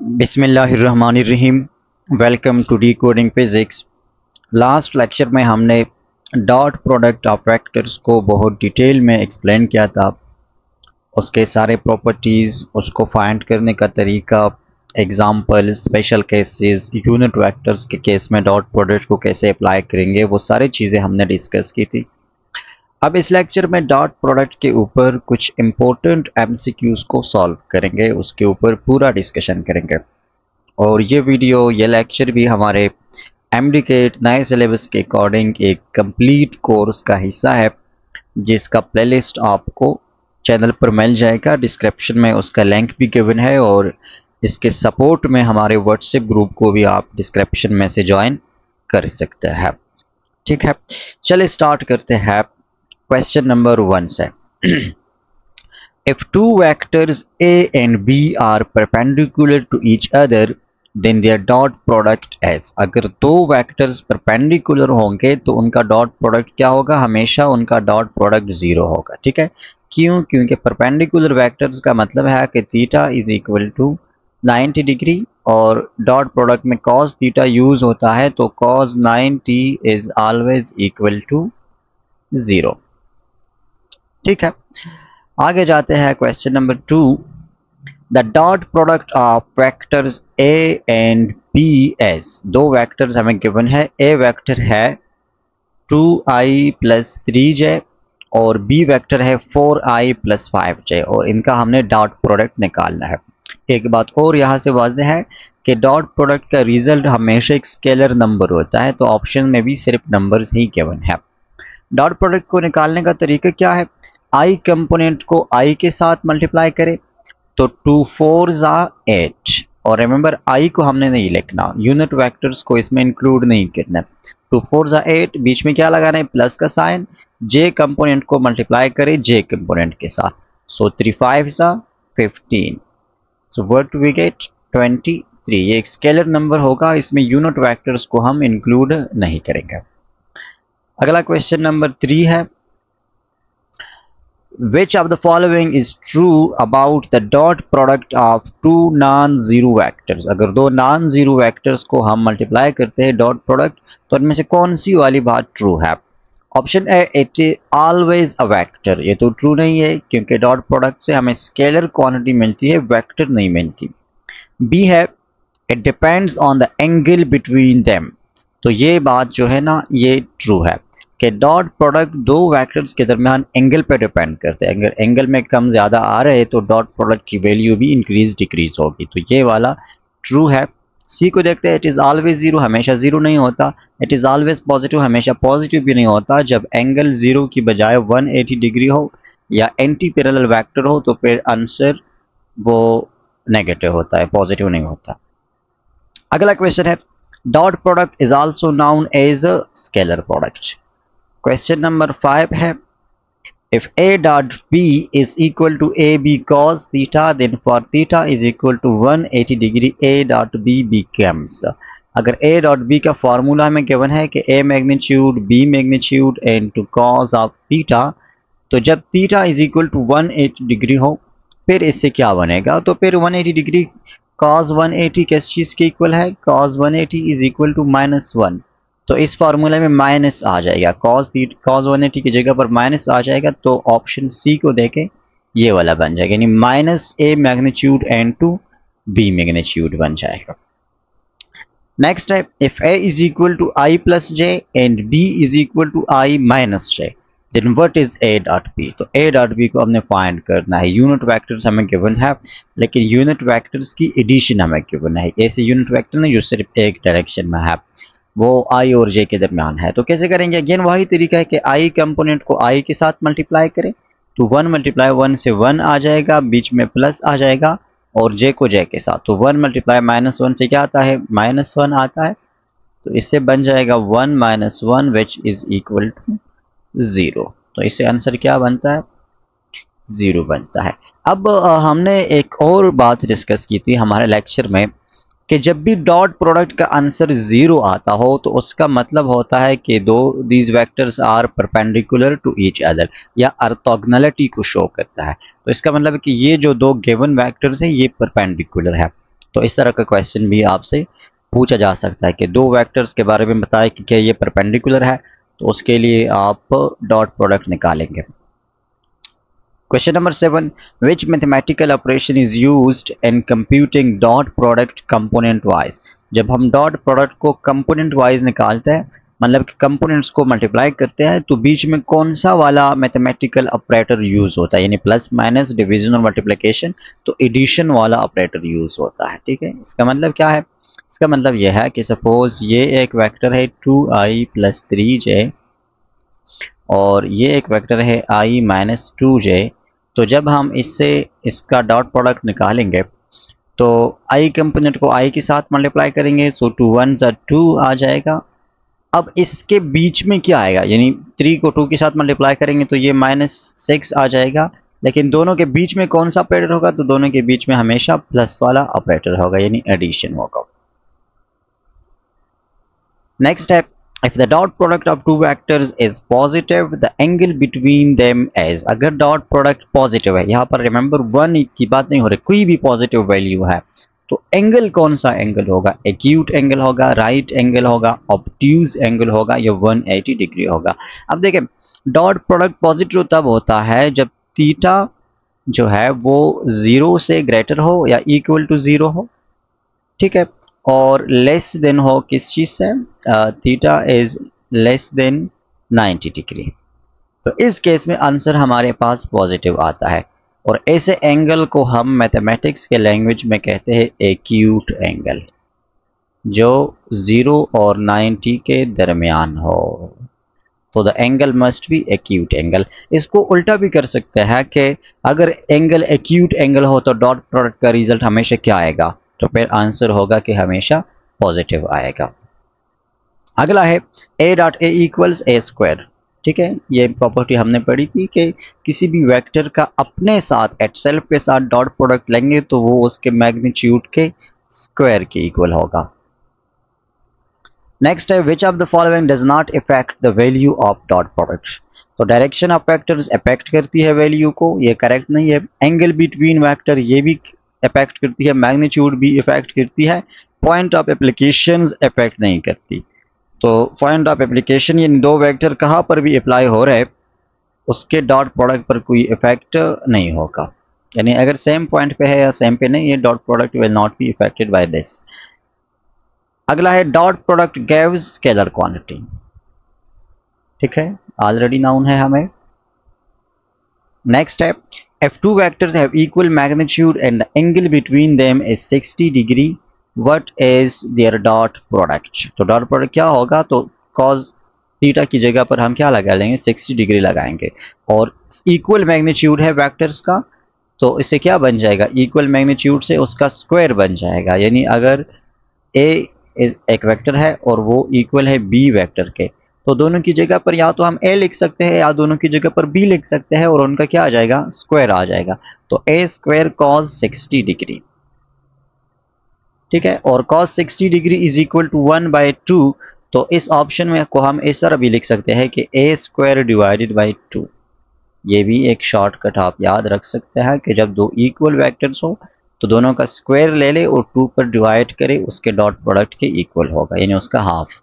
बिस्मिल्लाहिर्रहमानिर्रहीम। Welcome to decoding physics. Last lecture में हमने डॉट प्रोडक्ट ऑफ वेक्टर्स को बहुत डिटेल में एक्सप्लेन किया था, उसके सारे प्रॉपर्टीज़, उसको फाइंड करने का तरीका, example, special cases, unit vectors के केस में डॉट प्रोडक्ट को कैसे अप्लाई करेंगे, वो सारी चीज़ें हमने डिस्कस की थी। अब इस लेक्चर में डॉट प्रोडक्ट के ऊपर कुछ इम्पोर्टेंट एमसीक्यूज को सॉल्व करेंगे, उसके ऊपर पूरा डिस्कशन करेंगे। और ये वीडियो, ये लेक्चर भी हमारे एमडीकेट नए सिलेबस के अकॉर्डिंग एक कंप्लीट कोर्स का हिस्सा है, जिसका प्लेलिस्ट आपको चैनल पर मिल जाएगा। डिस्क्रिप्शन में उसका लिंक भी गिवन है और इसके सपोर्ट में हमारे व्हाट्सएप ग्रुप को भी आप डिस्क्रिप्शन में से ज्वाइन कर सकते हैं। ठीक है, चलिए स्टार्ट करते हैं क्वेश्चन नंबर 1 से। If two vectors A and B are perpendicular to each other, then their dot product is। अगर दो वेक्टर्स परपेंडिकुलर होंगे तो उनका डॉट प्रोडक्ट क्या होगा? हमेशा उनका डॉट प्रोडक्ट 0 होगा। ठीक है, क्यों? क्योंकि परपेंडिकुलर वेक्टर्स का मतलब है कि theta is equal to 90 degree और डॉट प्रोडक्ट में cos थीटा यूज होता है, तो cos 90 is always equal to 0। ठीक है, आगे जाते हैं question number 2। The dot product of vectors A and B is. दो वेक्टर्स हमें गिवन है। ए वेक्टर है 2i प्लस 3j और बी वेक्टर है 4i प्लस 5j और इनका हमने डॉट प्रोडक्ट निकालना है। एक बात और यहाँ से वाज़ेह है कि डॉट प्रोडक्ट का रिजल्ट हमेशा एक स्केलर नंबर होता है, तो ऑप्शन में भी सिर्फ नंबर्स ही गिवन है। डॉट प्रोडक्ट को निकालने का तरीका क्या है? आई कंपोनेंट को आई के साथ मल्टीप्लाई करें तो 2 4 8 और रिमेंबर आई को हमने नहीं लिखना, यूनिट वेक्टर्स को इसमें इंक्लूड नहीं करना। 2 4 8 बीच में क्या लगाना है? प्लस का साइन। जे कंपोनेंट को मल्टीप्लाई करें जे कंपोनेंट के साथ, सो 3 5 15, सो व्हाट वी गेट 23। ये एक स्केलर नंबर होगा, इसमें यूनिट वेक्टर्स को हम इंक्लूड नहीं करेंगे। अगला क्वेश्चन नंबर 3 है। Which of the following is true about the dot product of two non-zero vectors? अगर दो नॉन जीरो वेक्टर्स को हम मल्टीप्लाई करते हैं डॉट प्रोडक्ट, तो इनमें से कौन सी वाली बात ट्रू है? Option A, it is always a vector. ये तो ट्रू नहीं है क्योंकि डॉट प्रोडक्ट से हमें स्केलर क्वांटिटी मिलती है, वेक्टर नहीं मिलती। बी है, it depends on the angle between them. तो ये बात जो है ना, ये ट्रू है कि डॉट प्रोडक्ट दो वेक्टर्स के दरमियान एंगल पे डिपेंड करते हैं। अगर एंगल में कम ज़्यादा आ रहे हैं तो डॉट प्रोडक्ट की वैल्यू भी इंक्रीज डिक्रीज होगी, तो ये वाला ट्रू है। सी को देखते हैं। इट इज़ ऑलवेज जीरो, हमेशा जीरो नहीं होता। इट इज़ ऑलवेज पॉजिटिव, हमेशा पॉजिटिव भी नहीं होता। जब एंगल जीरो की बजाय 180 डिग्री हो या एंटी पैरेलल वेक्टर हो तो फिर आंसर वो नेगेटिव होता है, पॉजिटिव नहीं होता। अगला क्वेश्चन है, dot product is also known as a scalar product. Question number 5 है, if a dot b is equal to A B cos theta, then for theta is equal to 180 degree a dot b becomes. अगर a dot b का formula हमें given है कि a magnitude b magnitude into cos of theta, तो जब theta is equal to 180 degree हो फिर इससे क्या बनेगा? तो फिर 180 डिग्री cos 180 किस चीज़ के इक्वल है? cos 180 इज इक्वल टू -1, तो इस फार्मूला में माइनस आ जाएगा। cos 180 की जगह पर माइनस आ जाएगा, तो ऑप्शन सी को देके ये वाला बन जाएगा, यानी -a magnitude into b magnitude बन जाएगा। नेक्स्ट है, if a is equal to i plus j and b is equal to i minus j, then what is a dot b? तो a डॉट b को हमने find करना है। Unit vectors हमें given है, लेकिन यूनिट वेक्टर्स की addition हमें गिवन है। ऐसे यूनिट वेक्टर नहीं जो सिर्फ एक डायरेक्शन में है, वो i और j के दरमियान है। तो कैसे करेंगे? अगेन वही तरीका है कि i कंपोनेंट को i के साथ मल्टीप्लाई करें तो 1 मल्टीप्लाई 1 से 1 आ जाएगा, बीच में प्लस आ जाएगा, और j को j के साथ, तो 1 मल्टीप्लाई -1 से क्या आता है? -1 आता है, तो इससे बन जाएगा 1 - 1 विच इज इक्वल टू 0। तो इससे आंसर क्या बनता है? 0 बनता है। अब हमने एक और बात डिस्कस की थी हमारे लेक्चर में कि जब भी डॉट प्रोडक्ट का आंसर 0 आता हो तो उसका मतलब होता है कि these vectors are perpendicular to each other, या ऑर्थोगोनैलिटी को शो करता है। तो इसका मतलब है कि ये जो दो गिवन वेक्टर्स हैं ये परपेंडिकुलर है। तो इस तरह का क्वेश्चन भी आपसे पूछा जा सकता है कि दो वेक्टर्स के बारे में बताएं कि क्या ये परपेंडिकुलर है, तो उसके लिए आप डॉट प्रोडक्ट निकालेंगे। Question number 7, which mathematical operation is used in computing dot product component wise. जब हम डॉट प्रोडक्ट को कंपोनेंट वाइज निकालते हैं, मतलब कि कंपोनेंट्स को मल्टीप्लाई करते हैं, तो बीच में कौन सा वाला मैथमेटिकल ऑपरेटर यूज होता है, यानी प्लस माइनस डिवीजन और मल्टीप्लिकेशन, तो एडिशन वाला ऑपरेटर यूज होता है। ठीक है, इसका मतलब क्या है? इसका मतलब यह है कि सपोज ये एक वेक्टर है 2i + 3j और ये एक वेक्टर है i - 2j। तो जब हम इससे इसका डॉट प्रोडक्ट निकालेंगे तो i कंपोनेंट को i के साथ मल्टीप्लाई करेंगे, सो 2 1 2 आ जाएगा। अब इसके बीच में क्या आएगा, यानी 3 को 2 के साथ मल्टीप्लाई करेंगे तो ये -6 आ जाएगा, लेकिन दोनों के बीच में कौन सा ऑपरेटर होगा, तो दोनों के बीच में हमेशा प्लस वाला ऑपरेटर होगा, यानी एडिशन होगा। नेक्स्ट है, if the dot product of two vectors is positive, the angle between them is। अगर डॉट प्रोडक्ट पॉजिटिव है, यहाँ पर रिमेंबर 1 की बात नहीं हो रही, कोई भी पॉजिटिव वैल्यू है, तो एंगल कौन सा एंगल होगा? एक्यूट एंगल होगा, राइट एंगल होगा, ऑब्ट्यूज एंगल होगा, या 180 डिग्री होगा। अब देखें, डॉट प्रोडक्ट पॉजिटिव तब होता है जब थीटा जो है वो 0 से ग्रेटर हो या इक्वल टू 0 हो। ठीक है, और लेस देन हो किस चीज से? Theta is less than 90 degree. तो इस केस में आंसर हमारे पास पॉजिटिव आता है, और ऐसे एंगल को हम मैथमेटिक्स के लैंग्वेज में कहते हैं एक्यूट एंगल, जो 0 और 90 के दरमियान हो। तो the angle must be acute angle. इसको उल्टा भी कर सकते हैं कि अगर एंगल एक्यूट एंगल हो तो डॉट प्रोडक्ट का रिजल्ट हमेशा क्या आएगा, तो फिर आंसर होगा कि हमेशा पॉजिटिव आएगा। अगला है a dot a equals a square. ठीक है, ये प्रॉपर्टी हमने पढ़ी थी कि किसी भी वेक्टर का अपने साथ एट सेल्फ के साथ डॉट प्रोडक्ट लेंगे तो वो उसके मैग्नीट्यूड के स्क्वायर के इक्वल होगा। नेक्स्ट है, विच of the following does not effect the value of dot product. तो डायरेक्शन ऑफ वेक्टर्स इफेक्ट करती है वैल्यू को, ये करेक्ट नहीं है। एंगल बिटवीन वेक्टर ये भी इफेक्ट करती है, मैग्नीट्यूड भी इफेक्ट करती है। पॉइंट ऑफ एप्लीकेशंस इफेक्ट नहीं करती। तो पॉइंट ऑफ एप्लीकेशन यानी दो वेक्टर कहाँ पर भी अप्लाई हो रहे उसके डॉट प्रोडक्ट पर कोई इफेक्ट नहीं होगा, यानी अगर सेम पॉइंट पे है या सेम पे नहीं, ये dot product will not be affected by this. अगला है, dot product gives scalar quantity. ठीक है, ऑलरेडी नाउन है हमें। नेक्स्ट है, if two vectors have equal magnitude and the angle between them is 60 degree, what is their dot product। तो dot product क्या होगा, तो cos थीटा की जगह पर हम क्या लगा लेंगे, 60 डिग्री लगाएंगे, और इक्वल मैग्नीट्यूड है वेक्टर्स का, तो इससे क्या बन जाएगा, इक्वल मैग्नीट्यूड से उसका स्क्वायर बन जाएगा। यानी अगर a एक वेक्टर है और वो इक्वल है b वेक्टर के, तो दोनों की जगह पर या तो हम a लिख सकते हैं या दोनों की जगह पर b लिख सकते हैं, और उनका क्या आ जाएगा, स्क्वायर आ जाएगा। तो a स्क्वायर cos 60 डिग्री। ठीक है, और cos 60 degree is equal to 1/2। तो इस ऑप्शन में को हम इस तरह भी लिख सकते हैं कि a स्क्वायर डिवाइडेड बाई 2। ये भी एक शॉर्टकट आप याद रख सकते हैं कि जब दो इक्वल वेक्टर्स हो तो दोनों का स्क्वायर ले ले और 2 पर डिवाइड करे, उसके डॉट प्रोडक्ट के इक्वल होगा, यानी उसका हाफ।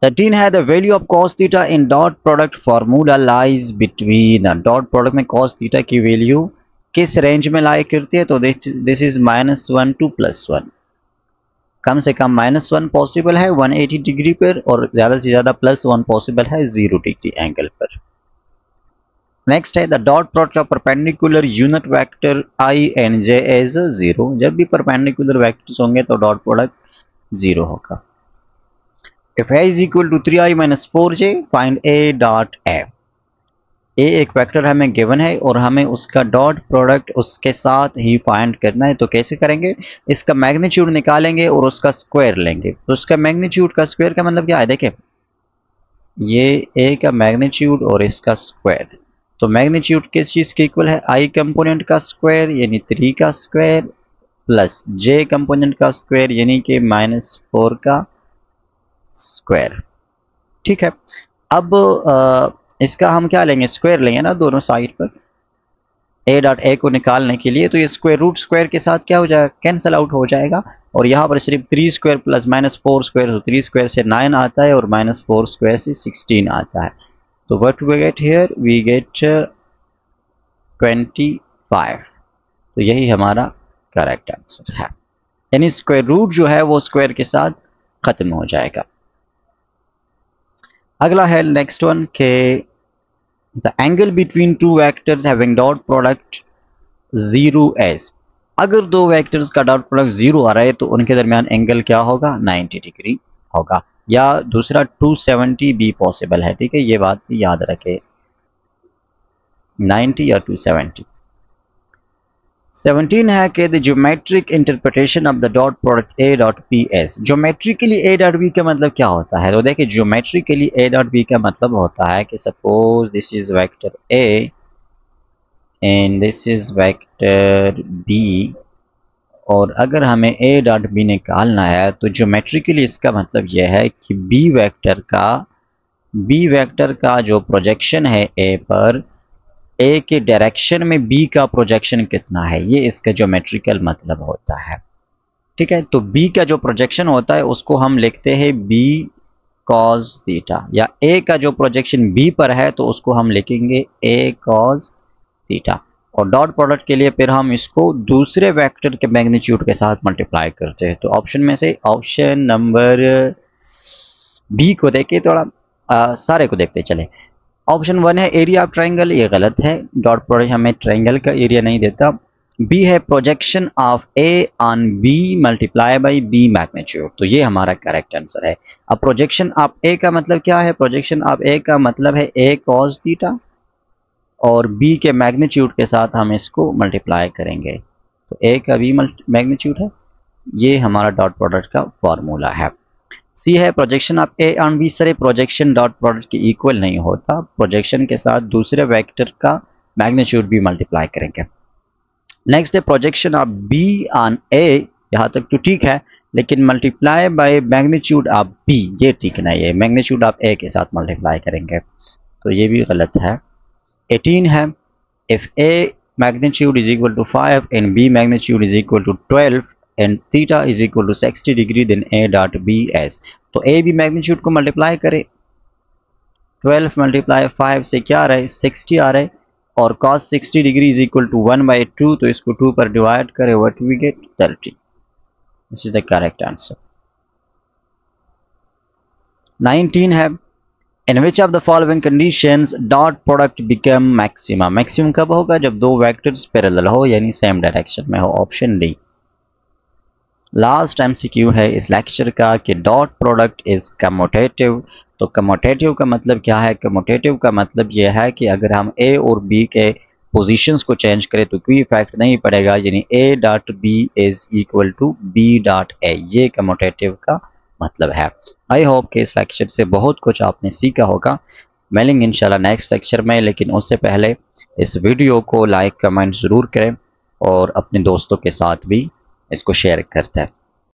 13 है, the value of cos theta in dot product formula lies between. Dot product में cos थीटा की वैल्यू किस रेंज में लाई करती है, तो दिस इज -1 to +1। कम से कम -1 पॉसिबल है 180 डिग्री पर, और ज्यादा से ज्यादा +1 पॉसिबल है 0 डिग्री एंगल पर। नेक्स्ट है, the dot product of perpendicular unit vector i and j is 0। जब भी परपेंडिकुलर वेक्टर्स होंगे तो डॉट प्रोडक्ट 0 होगा। If a is equal to 3i - 4j, find a dot a। a एक vector हमें given है और हमें उसका डॉट प्रोडक्ट उसके साथ ही फाइंड करना है। तो कैसे करेंगे, इसका मैग्नीट्यूड निकालेंगे और उसका स्क्वायर लेंगे। तो उसका मैग्नीट्यूड का स्क्वायर का मतलब क्या है, देखें ये a का मैग्नीट्यूड और इसका स्क्वायर, तो मैग्नीट्यूड किस चीज के इक्वल है, i कंपोनेंट का स्क्वायर यानी 3 का स्क्वायर प्लस j कंपोनेंट का स्क्वायर यानी कि -4 का स्क्वायर। ठीक है, अब इसका हम क्या लेंगे, स्क्वायर लेंगे ना दोनों साइड पर। ए डॉट ए को निकालने के लिए, तो ये स्क्वायर रूट स्क्वायर के साथ क्या हो जाएगा, कैंसिल आउट हो जाएगा। और यहाँ पर सिर्फ 3 स्क्वायर प्लस माइनस 4 स्क्वायर, तो 3 स्क्वायर से 9 आता है और माइनस 4 स्क्वायर से 16 आता है। तो what we get here, we get 25। तो यही हमारा करेक्ट आंसर है, यानी स्क्वायर रूट जो है वो स्क्वायर के साथ खत्म हो जाएगा। अगला है नेक्स्ट वन के the angle between two vectors having dot product 0s। अगर दो वेक्टर्स का डॉट प्रोडक्ट 0 आ रहा है तो उनके दरमियान एंगल क्या होगा, 90 डिग्री होगा, या दूसरा 270 भी पॉसिबल है। ठीक है, ये बात भी याद रखें, 90 या 270। 17 है कि the geometric interpretation of the dot product A dot B is. Geometrically A dot B का मतलब क्या होता है, तो देखिए ज्योमेट्रिकली ए डॉट बी का मतलब होता है कि suppose this is vector A and this is vector B, और अगर हमें ए डॉट बी निकालना है तो ज्योमेट्रिकली इसका मतलब यह है कि बी वेक्टर का जो प्रोजेक्शन है ए पर, ए के डायरेक्शन में बी का प्रोजेक्शन कितना है, ये इसका ज्योमेट्रिकल मतलब होता है। ठीक है, तो बी का जो प्रोजेक्शन होता है उसको हम लिखते हैं बी कॉस थीटा, या ए का जो प्रोजेक्शन बी पर है तो उसको हम लिखेंगे ए कॉस थीटा। और डॉट प्रोडक्ट के लिए फिर हम इसको दूसरे वेक्टर के मैग्नीट्यूड के साथ मल्टीप्लाई करते हैं। तो ऑप्शन में से ऑप्शन नंबर बी को देखे, थोड़ा सारे को देखते चले। ऑप्शन 1 है एरिया ऑफ ट्राइंगल, ये गलत है, डॉट प्रोडक्ट हमें ट्राइंगल का एरिया नहीं देता। बी है projection of A on B multiply by B magnitude, तो ये हमारा करेक्ट आंसर है। अब प्रोजेक्शन ऑफ ए का मतलब क्या है, प्रोजेक्शन ऑफ ए का मतलब है ए कॉस थीटा, और बी के मैग्नीट्यूड के साथ हम इसको मल्टीप्लाई करेंगे, तो ए का बी मैग्नीट्यूड है। ये हमारा डॉट प्रोडक्ट का फॉर्मूला है। सी है projection of A on B. Sir projection dot product के इक्वल नहीं होता, प्रोजेक्शन के साथ दूसरे वेक्टर का मैग्नीट्यूड भी मल्टीप्लाई करेंगे। नेक्स्ट है projection of B on A, यहाँ तक तो ठीक है, लेकिन multiply by magnitude of B ये ठीक नहीं है, मैग्नीट्यूड ऑफ ए के साथ मल्टीप्लाई करेंगे, तो ये भी गलत है। 18 है if A magnitude is equal to 5 and B magnitude is equal to 12 and theta is equal to 60 degree then A dot B is. तो ए बी मैग्नीट्यूड को मल्टीप्लाई करे, 12 मल्टीप्लाई 5 से क्या आ रहा है, 60 आ रहा है, और cos 60 degree is equal to 1/2, तो इसको 2 पर डिवाइड करें, what we get 30। This is the correct answer. 19 है in which of the following conditions dot product become maximum. Maximum कब होगा, जब दो वेक्टर्स पैरेलल हो, यानी सेम डायरेक्शन में हो, ऑप्शन डी। लास्ट एमसीक्यू है इस लेक्चर का कि डॉट प्रोडक्ट इज कम्यूटेटिव। तो कम्यूटेटिव का मतलब क्या है, कम्यूटेटिव का मतलब यह है कि अगर हम ए और बी के पोजीशंस को चेंज करें तो कोई इफेक्ट नहीं पड़ेगा, यानी A dot B is equal to B dot A, ये कम्यूटेटिव का मतलब है। आई होप कि इस लेक्चर से बहुत कुछ आपने सीखा होगा। मिलेंगे इंशाल्लाह नेक्स्ट लेक्चर में, लेकिन उससे पहले इस वीडियो को लाइक कमेंट ज़रूर करें और अपने दोस्तों के साथ भी इसको शेयर करते हैं।